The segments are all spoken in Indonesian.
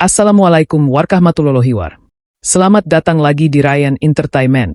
Assalamualaikum warahmatullahi wabarakatuh. Selamat datang lagi di Ryan Entertainment.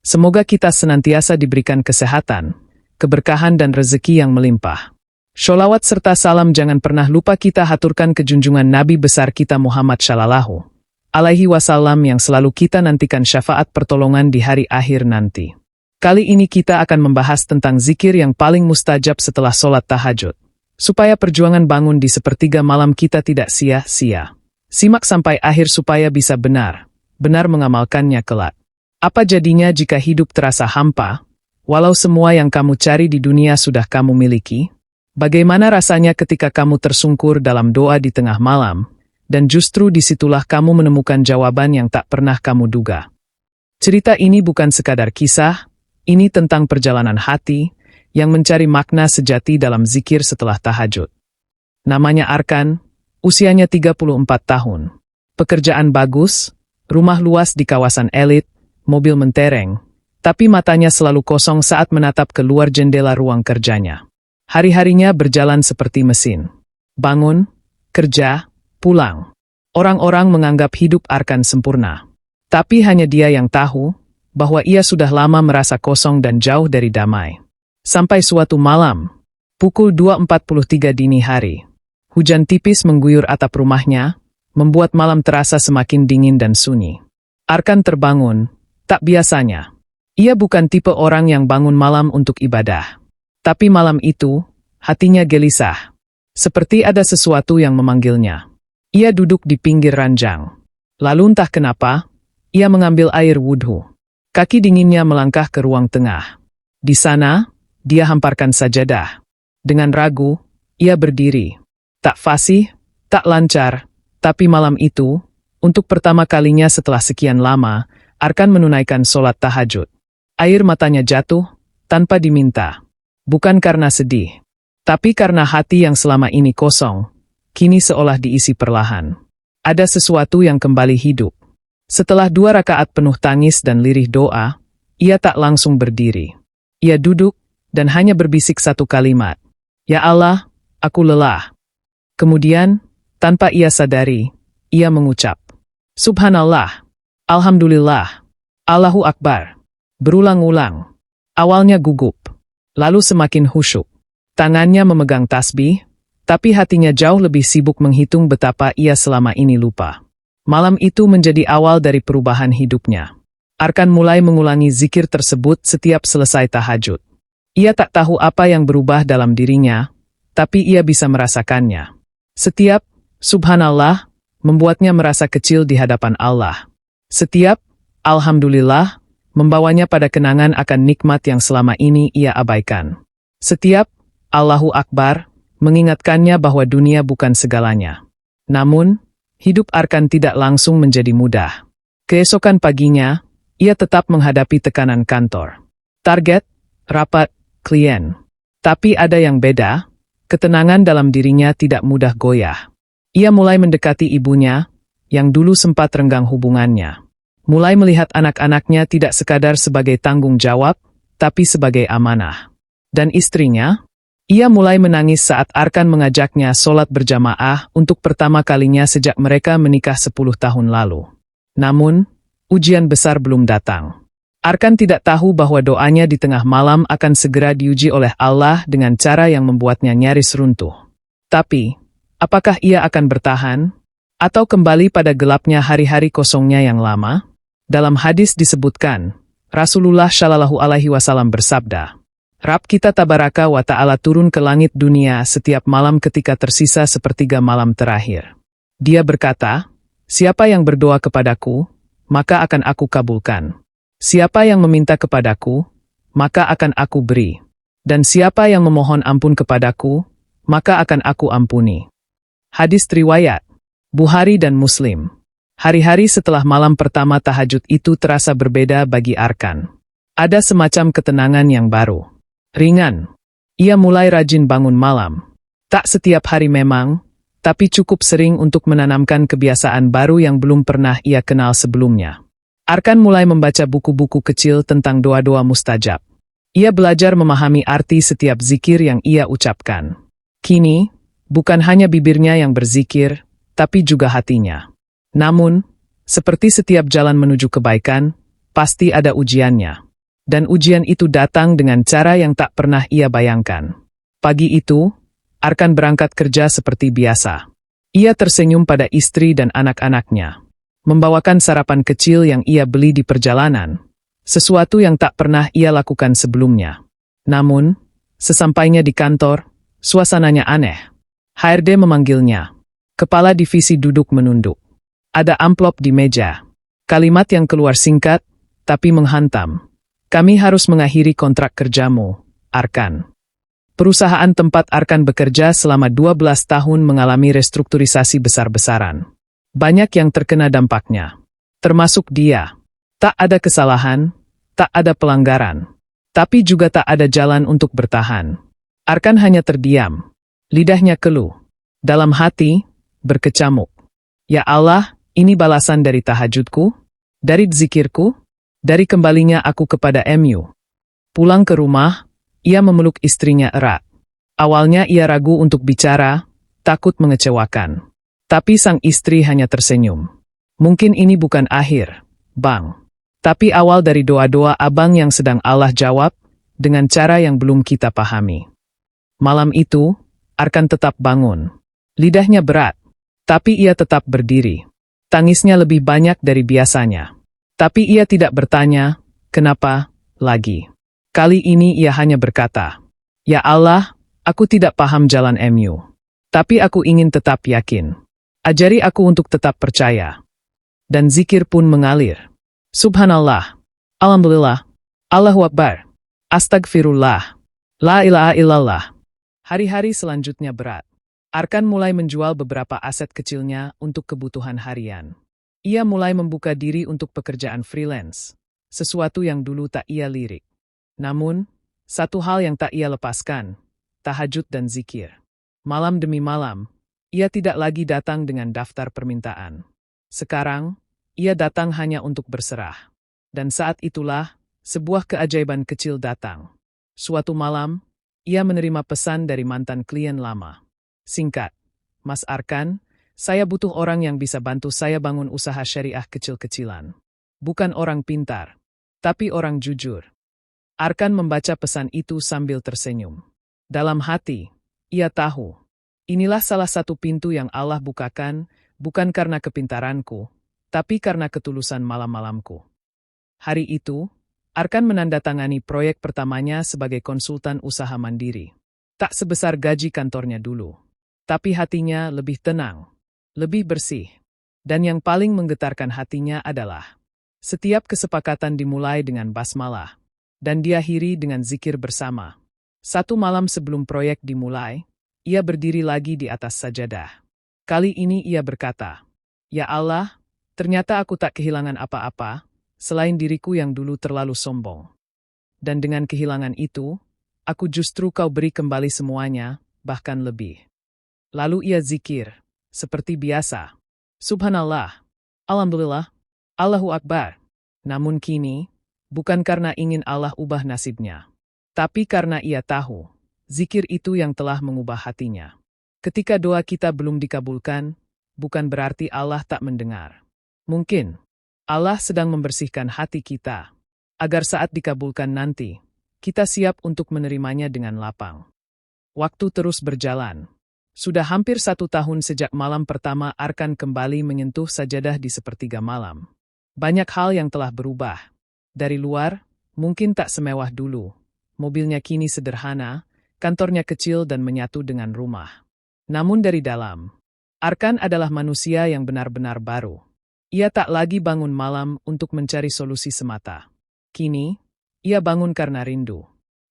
Semoga kita senantiasa diberikan kesehatan, keberkahan dan rezeki yang melimpah. Sholawat serta salam jangan pernah lupa kita haturkan ke junjungan Nabi besar kita Muhammad Shallallahu Alaihi Wasallam yang selalu kita nantikan syafaat pertolongan di hari akhir nanti. Kali ini kita akan membahas tentang zikir yang paling mustajab setelah sholat tahajud. Supaya perjuangan bangun di sepertiga malam kita tidak sia-sia. Simak sampai akhir supaya bisa benar-benar mengamalkannya kelak. Apa jadinya jika hidup terasa hampa, walau semua yang kamu cari di dunia sudah kamu miliki? Bagaimana rasanya ketika kamu tersungkur dalam doa di tengah malam, dan justru disitulah kamu menemukan jawaban yang tak pernah kamu duga? Cerita ini bukan sekadar kisah, ini tentang perjalanan hati yang mencari makna sejati dalam zikir setelah tahajud. Namanya Arkan. Usianya 34 tahun. Pekerjaan bagus, rumah luas di kawasan elit, mobil mentereng, tapi matanya selalu kosong saat menatap keluar jendela ruang kerjanya. Hari-harinya berjalan seperti mesin. Bangun, kerja, pulang. Orang-orang menganggap hidup Arkan sempurna. Tapi hanya dia yang tahu bahwa ia sudah lama merasa kosong dan jauh dari damai. Sampai suatu malam, pukul 2.43 dini hari. Hujan tipis mengguyur atap rumahnya, membuat malam terasa semakin dingin dan sunyi. Arkan terbangun, tak biasanya. Ia bukan tipe orang yang bangun malam untuk ibadah. Tapi malam itu, hatinya gelisah. Seperti ada sesuatu yang memanggilnya. Ia duduk di pinggir ranjang. Lalu entah kenapa, ia mengambil air wudhu. Kaki dinginnya melangkah ke ruang tengah. Di sana, dia hamparkan sajadah. Dengan ragu, ia berdiri. Tak fasih, tak lancar, tapi malam itu, untuk pertama kalinya setelah sekian lama, Arkan menunaikan sholat tahajud. Air matanya jatuh, tanpa diminta. Bukan karena sedih, tapi karena hati yang selama ini kosong, kini seolah diisi perlahan. Ada sesuatu yang kembali hidup. Setelah 2 rakaat penuh tangis dan lirih doa, ia tak langsung berdiri. Ia duduk, dan hanya berbisik satu kalimat. Ya Allah, aku lelah. Kemudian, tanpa ia sadari, ia mengucap, Subhanallah, Alhamdulillah, Allahu Akbar. Berulang-ulang. Awalnya gugup, lalu semakin khusyuk. Tangannya memegang tasbih, tapi hatinya jauh lebih sibuk menghitung betapa ia selama ini lupa. Malam itu menjadi awal dari perubahan hidupnya. Arkan mulai mengulangi zikir tersebut setiap selesai tahajud. Ia tak tahu apa yang berubah dalam dirinya, tapi ia bisa merasakannya. Setiap Subhanallah membuatnya merasa kecil di hadapan Allah. Setiap Alhamdulillah membawanya pada kenangan akan nikmat yang selama ini ia abaikan. Setiap Allahu Akbar mengingatkannya bahwa dunia bukan segalanya. Namun, hidup Arkan tidak langsung menjadi mudah. Keesokan paginya, ia tetap menghadapi tekanan kantor. Target, rapat, klien. Tapi ada yang beda. Ketenangan dalam dirinya tidak mudah goyah. Ia mulai mendekati ibunya, yang dulu sempat renggang hubungannya. Mulai melihat anak-anaknya tidak sekadar sebagai tanggung jawab, tapi sebagai amanah. Dan istrinya? Ia mulai menangis saat Arkan mengajaknya sholat berjamaah untuk pertama kalinya sejak mereka menikah 10 tahun lalu. Namun, ujian besar belum datang. Arkan tidak tahu bahwa doanya di tengah malam akan segera diuji oleh Allah dengan cara yang membuatnya nyaris runtuh. Tapi, apakah ia akan bertahan? Atau kembali pada gelapnya hari-hari kosongnya yang lama? Dalam hadis disebutkan, Rasulullah Shallallahu Alaihi Wasallam bersabda, Rabb kita tabaraka wa ta'ala turun ke langit dunia setiap malam ketika tersisa sepertiga malam terakhir. Dia berkata, siapa yang berdoa kepadaku, maka akan aku kabulkan. Siapa yang meminta kepadaku, maka akan aku beri. Dan siapa yang memohon ampun kepadaku, maka akan aku ampuni. Hadis riwayat Bukhari dan Muslim. Hari-hari setelah malam pertama tahajud itu terasa berbeda bagi Arkan. Ada semacam ketenangan yang baru. Ringan. Ia mulai rajin bangun malam. Tak setiap hari memang, tapi cukup sering untuk menanamkan kebiasaan baru yang belum pernah ia kenal sebelumnya. Arkan mulai membaca buku-buku kecil tentang doa-doa mustajab. Ia belajar memahami arti setiap zikir yang ia ucapkan. Kini, bukan hanya bibirnya yang berzikir, tapi juga hatinya. Namun, seperti setiap jalan menuju kebaikan, pasti ada ujiannya. Dan ujian itu datang dengan cara yang tak pernah ia bayangkan. Pagi itu, Arkan berangkat kerja seperti biasa. Ia tersenyum pada istri dan anak-anaknya, membawakan sarapan kecil yang ia beli di perjalanan, sesuatu yang tak pernah ia lakukan sebelumnya. Namun, sesampainya di kantor, suasananya aneh. HRD memanggilnya. Kepala divisi duduk menunduk. Ada amplop di meja. Kalimat yang keluar singkat, tapi menghantam. Kami harus mengakhiri kontrak kerjamu, Arkan. Perusahaan tempat Arkan bekerja selama 12 tahun mengalami restrukturisasi besar-besaran. Banyak yang terkena dampaknya. Termasuk dia. Tak ada kesalahan, tak ada pelanggaran. Tapi juga tak ada jalan untuk bertahan. Arkan hanya terdiam. Lidahnya keluh. Dalam hati, berkecamuk. Ya Allah, ini balasan dari tahajudku, dari zikirku, dari kembalinya aku kepada MU. Pulang ke rumah, ia memeluk istrinya erat. Awalnya ia ragu untuk bicara, takut mengecewakan. Tapi sang istri hanya tersenyum. Mungkin ini bukan akhir, Bang. Tapi awal dari doa-doa abang yang sedang Allah jawab, dengan cara yang belum kita pahami. Malam itu, Arkan tetap bangun. Lidahnya berat, tapi ia tetap berdiri. Tangisnya lebih banyak dari biasanya. Tapi ia tidak bertanya, kenapa, lagi. Kali ini ia hanya berkata, Ya Allah, aku tidak paham jalan MU. Tapi aku ingin tetap yakin. Ajari aku untuk tetap percaya. Dan zikir pun mengalir. Subhanallah. Alhamdulillah. Allahu Akbar. Astagfirullah. La ilaha illallah. Hari-hari selanjutnya berat. Arkan mulai menjual beberapa aset kecilnya untuk kebutuhan harian. Ia mulai membuka diri untuk pekerjaan freelance, sesuatu yang dulu tak ia lirik. Namun, satu hal yang tak ia lepaskan, tahajud dan zikir. Malam demi malam, ia tidak lagi datang dengan daftar permintaan. Sekarang, ia datang hanya untuk berserah. Dan saat itulah, sebuah keajaiban kecil datang. Suatu malam, ia menerima pesan dari mantan klien lama. Singkat, Mas Arkan, saya butuh orang yang bisa bantu saya bangun usaha syariah kecil-kecilan. Bukan orang pintar, tapi orang jujur. Arkan membaca pesan itu sambil tersenyum. Dalam hati, ia tahu, inilah salah satu pintu yang Allah bukakan, bukan karena kepintaranku, tapi karena ketulusan malam-malamku. Hari itu, Arkan menandatangani proyek pertamanya sebagai konsultan usaha mandiri. Tak sebesar gaji kantornya dulu. Tapi hatinya lebih tenang, lebih bersih. Dan yang paling menggetarkan hatinya adalah setiap kesepakatan dimulai dengan basmalah dan diakhiri dengan zikir bersama. Satu malam sebelum proyek dimulai, ia berdiri lagi di atas sajadah. Kali ini ia berkata, Ya Allah, ternyata aku tak kehilangan apa-apa, selain diriku yang dulu terlalu sombong. Dan dengan kehilangan itu, aku justru kau beri kembali semuanya, bahkan lebih. Lalu ia zikir, seperti biasa. Subhanallah, Alhamdulillah, Allahu Akbar. Namun kini, bukan karena ingin Allah ubah nasibnya. Tapi karena ia tahu, zikir itu yang telah mengubah hatinya. Ketika doa kita belum dikabulkan, bukan berarti Allah tak mendengar. Mungkin, Allah sedang membersihkan hati kita, agar saat dikabulkan nanti, kita siap untuk menerimanya dengan lapang. Waktu terus berjalan. Sudah hampir 1 tahun sejak malam pertama Arkan kembali menyentuh sajadah di sepertiga malam. Banyak hal yang telah berubah. Dari luar, mungkin tak semewah dulu. Mobilnya kini sederhana, kantornya kecil dan menyatu dengan rumah. Namun dari dalam, Arkan adalah manusia yang benar-benar baru. Ia tak lagi bangun malam untuk mencari solusi semata. Kini, ia bangun karena rindu.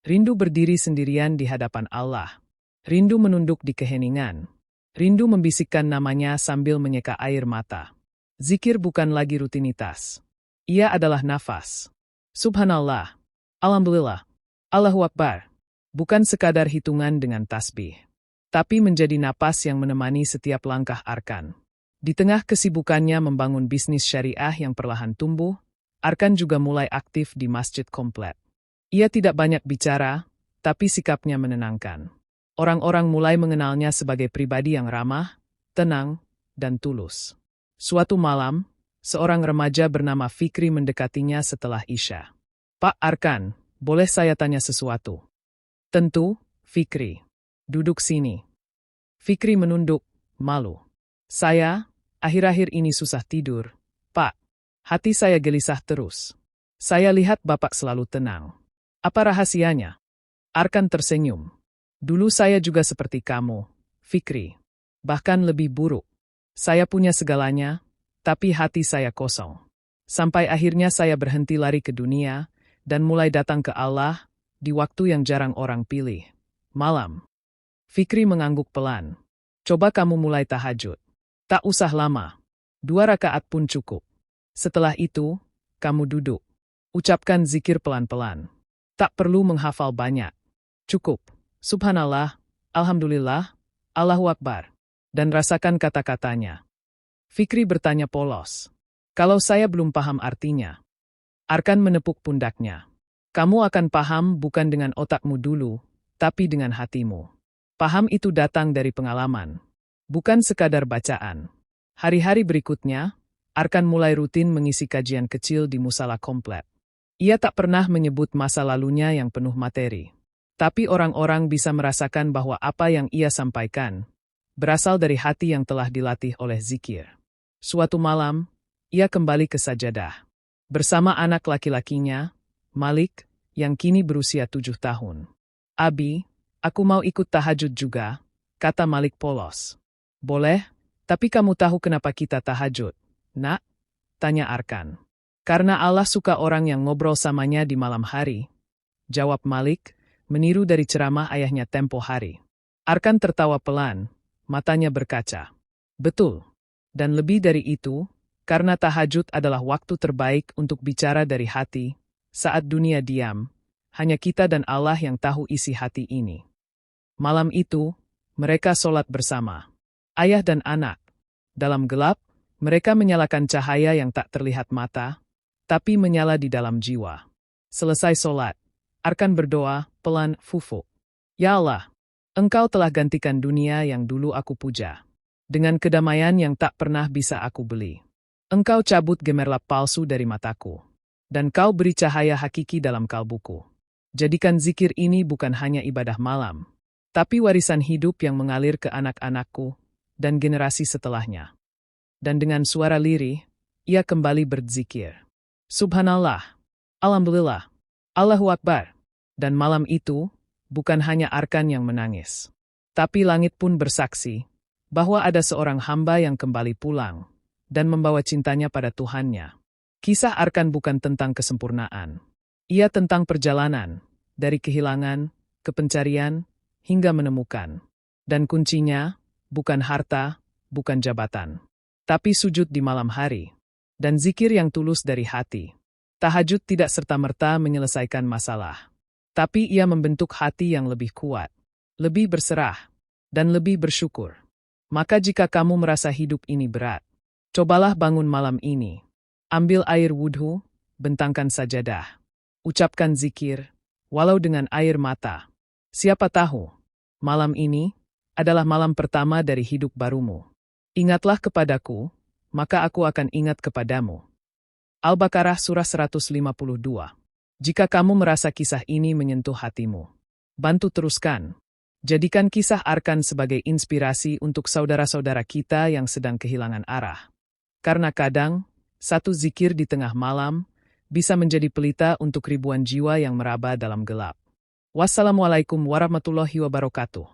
Rindu berdiri sendirian di hadapan Allah. Rindu menunduk di keheningan. Rindu membisikkan namanya sambil menyeka air mata. Zikir bukan lagi rutinitas. Ia adalah nafas. Subhanallah. Alhamdulillah. Allahu Akbar. Bukan sekadar hitungan dengan tasbih. Tapi menjadi napas yang menemani setiap langkah Arkan. Di tengah kesibukannya membangun bisnis syariah yang perlahan tumbuh, Arkan juga mulai aktif di masjid komplek. Ia tidak banyak bicara, tapi sikapnya menenangkan. Orang-orang mulai mengenalnya sebagai pribadi yang ramah, tenang, dan tulus. Suatu malam, seorang remaja bernama Fikri mendekatinya setelah Isya. "Pak Arkan, boleh saya tanya sesuatu?" "Tentu, Fikri. Duduk sini." Fikri menunduk, malu. "Saya, akhir-akhir ini susah tidur, Pak. Hati saya gelisah terus. Saya lihat Bapak selalu tenang. Apa rahasianya?" Arkan tersenyum. "Dulu saya juga seperti kamu, Fikri. Bahkan lebih buruk. Saya punya segalanya, tapi hati saya kosong. Sampai akhirnya saya berhenti lari ke dunia, dan mulai datang ke Allah, di waktu yang jarang orang pilih. Malam." Fikri mengangguk pelan. "Coba kamu mulai tahajud. Tak usah lama. 2 rakaat pun cukup. Setelah itu, kamu duduk. Ucapkan zikir pelan-pelan. Tak perlu menghafal banyak. Cukup. Subhanallah, Alhamdulillah, Allahu Akbar. Dan rasakan kata-katanya." Fikri bertanya polos. "Kalau saya belum paham artinya?" Arkan menepuk pundaknya. "Kamu akan paham bukan dengan otakmu dulu, tapi dengan hatimu. Paham itu datang dari pengalaman. Bukan sekadar bacaan." Hari-hari berikutnya, Arkan mulai rutin mengisi kajian kecil di musala komplek. Ia tak pernah menyebut masa lalunya yang penuh materi. Tapi orang-orang bisa merasakan bahwa apa yang ia sampaikan berasal dari hati yang telah dilatih oleh zikir. Suatu malam, ia kembali ke sajadah. Bersama anak laki-lakinya, Malik, yang kini berusia 7 tahun. "Abi, aku mau ikut tahajud juga," kata Malik polos. "Boleh, tapi kamu tahu kenapa kita tahajud, Nak?" tanya Arkan. "Karena Allah suka orang yang ngobrol samanya di malam hari," jawab Malik, meniru dari ceramah ayahnya tempo hari. Arkan tertawa pelan, matanya berkaca. "Betul. Dan lebih dari itu, karena tahajud adalah waktu terbaik untuk bicara dari hati, saat dunia diam, hanya kita dan Allah yang tahu isi hati ini." Malam itu, mereka sholat bersama. Ayah dan anak. Dalam gelap, mereka menyalakan cahaya yang tak terlihat mata, tapi menyala di dalam jiwa. Selesai sholat, Arkan berdoa, pelan, fufuk. "Ya Allah, Engkau telah gantikan dunia yang dulu aku puja dengan kedamaian yang tak pernah bisa aku beli. Engkau cabut gemerlap palsu dari mataku, dan Kau beri cahaya hakiki dalam kalbuku. Jadikan zikir ini bukan hanya ibadah malam, tapi warisan hidup yang mengalir ke anak-anakku dan generasi setelahnya." Dan dengan suara lirih, ia kembali berzikir. Subhanallah, Alhamdulillah, Allahu Akbar. Dan malam itu, bukan hanya Arkan yang menangis, tapi langit pun bersaksi bahwa ada seorang hamba yang kembali pulang dan membawa cintanya pada Tuhannya. Kisah Arkan bukan tentang kesempurnaan. Ia tentang perjalanan, dari kehilangan, ke pencarian, hingga menemukan. Dan kuncinya, bukan harta, bukan jabatan, tapi sujud di malam hari, dan zikir yang tulus dari hati. Tahajud tidak serta-merta menyelesaikan masalah, tapi ia membentuk hati yang lebih kuat, lebih berserah, dan lebih bersyukur. Maka jika kamu merasa hidup ini berat, cobalah bangun malam ini. Ambil air wudhu, bentangkan sajadah. Ucapkan zikir, walau dengan air mata. Siapa tahu, malam ini adalah malam pertama dari hidup barumu. Ingatlah kepadaku, maka aku akan ingat kepadamu. Al-Baqarah Surah 152. Jika kamu merasa kisah ini menyentuh hatimu, bantu teruskan. Jadikan kisah Arkan sebagai inspirasi untuk saudara-saudara kita yang sedang kehilangan arah. Karena kadang, satu zikir di tengah malam bisa menjadi pelita untuk ribuan jiwa yang meraba dalam gelap. Wassalamualaikum warahmatullahi wabarakatuh.